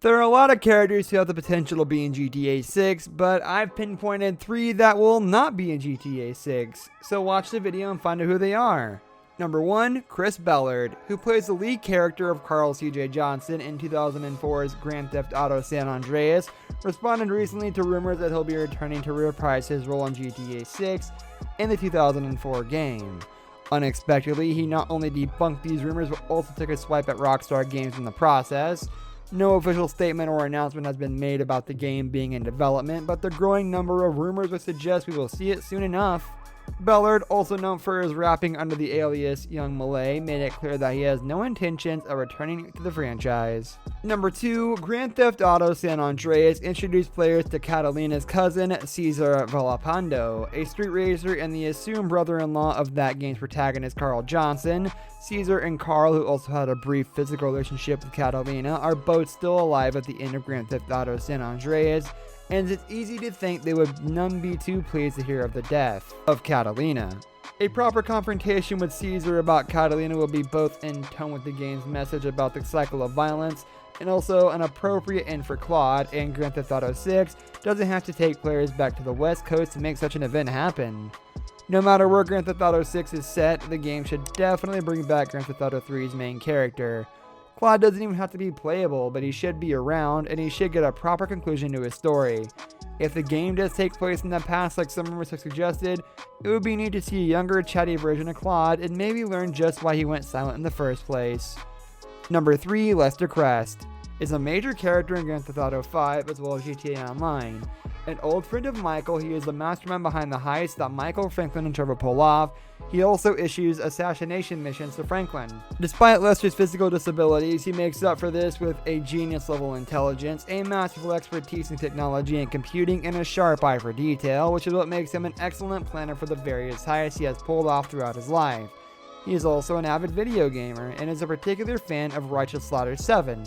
There are a lot of characters who have the potential to be in GTA 6, but I've pinpointed 3 that will not be in GTA 6, so watch the video and find out who they are. Number 1, Chris Bellard, who plays the lead character of Carl C.J. Johnson in 2004's Grand Theft Auto San Andreas, responded recently to rumors that he'll be returning to reprise his role in GTA 6 in the 2004 game. Unexpectedly, he not only debunked these rumors, but also took a swipe at Rockstar Games in the process. No official statement or announcement has been made about the game being in development, but the growing number of rumors would suggest we will see it soon enough. Bellard, also known for his rapping under the alias Young Malay, made it clear that he has no intentions of returning to the franchise. Number 2, Grand Theft Auto San Andreas introduced players to Catalina's cousin, Cesar Villalpando, a street racer and the assumed brother-in-law of that game's protagonist Carl Johnson. Cesar and Carl, who also had a brief physical relationship with Catalina, are both still alive at the end of Grand Theft Auto San Andreas, and it's easy to think they would none be too pleased to hear of the death of Catalina. A proper confrontation with Cesar about Catalina will be both in tone with the game's message about the cycle of violence, and also an appropriate end for Claude, and Grand Theft Auto 6 doesn't have to take players back to the West Coast to make such an event happen. No matter where Grand Theft Auto 6 is set, the game should definitely bring back Grand Theft Auto 3's main character. Claude doesn't even have to be playable, but he should be around, and he should get a proper conclusion to his story. If the game does take place in the past like some rumors have suggested, it would be neat to see a younger, chatty version of Claude, and maybe learn just why he went silent in the first place. Number 3, Lester Crest is a major character in Grand Theft Auto 5 as well as GTA Online. An old friend of Michael, he is the mastermind behind the heist that Michael, Franklin, and Trevor pull off. He also issues assassination missions to Franklin. Despite Lester's physical disabilities, he makes up for this with a genius-level intelligence, a masterful expertise in technology and computing, and a sharp eye for detail, which is what makes him an excellent planner for the various heists he has pulled off throughout his life. He is also an avid video gamer, and is a particular fan of Righteous Slaughter 7.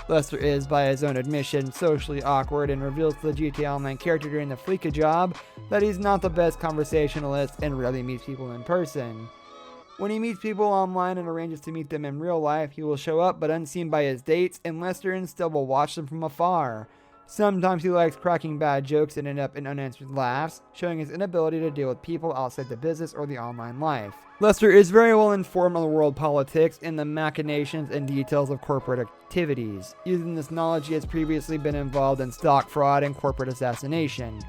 Lester is, by his own admission, socially awkward and reveals to the GTA Online character during the Fleeca job that he's not the best conversationalist and rarely meets people in person. When he meets people online and arranges to meet them in real life, he will show up but unseen by his dates, and Lester instead will watch them from afar. Sometimes he likes cracking bad jokes and end up in unanswered laughs, showing his inability to deal with people outside the business or the online life. Lester is very well informed on the world politics and the machinations and details of corporate activities. Using this knowledge, he has previously been involved in stock fraud and corporate assassination.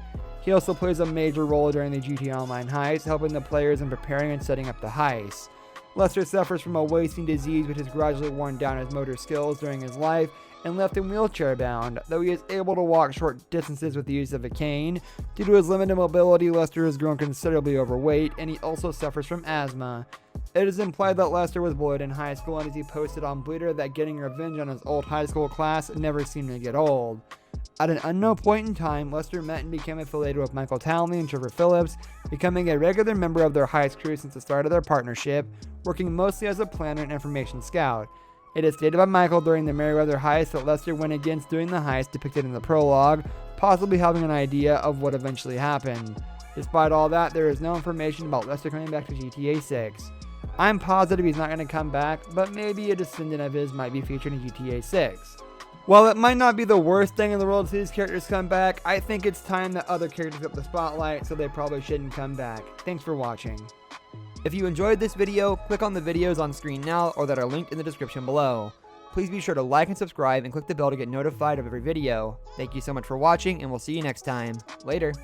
He also plays a major role during the GTA Online heist, helping the players in preparing and setting up the heist. Lester suffers from a wasting disease which has gradually worn down his motor skills during his life and left him wheelchair bound. Though he is able to walk short distances with the use of a cane, due to his limited mobility, Lester has grown considerably overweight, and he also suffers from asthma. It is implied that Lester was bullied in high school, and as he posted on Bleeter that getting revenge on his old high school class never seemed to get old. At an unknown point in time, Lester met and became affiliated with Michael Townley and Trevor Phillips, becoming a regular member of their heist crew since the start of their partnership, working mostly as a planner and information scout. It is stated by Michael during the Merryweather heist that Lester went against doing the heist depicted in the prologue, possibly having an idea of what eventually happened. Despite all that, there is no information about Lester coming back to GTA 6. I'm positive he's not going to come back, but maybe a descendant of his might be featured in GTA 6. While it might not be the worst thing in the world to see these characters come back, I think it's time that other characters get the spotlight, so they probably shouldn't come back. Thanks for watching. If you enjoyed this video, click on the videos on screen now or that are linked in the description below. Please be sure to like and subscribe and click the bell to get notified of every video. Thank you so much for watching, and we'll see you next time. Later.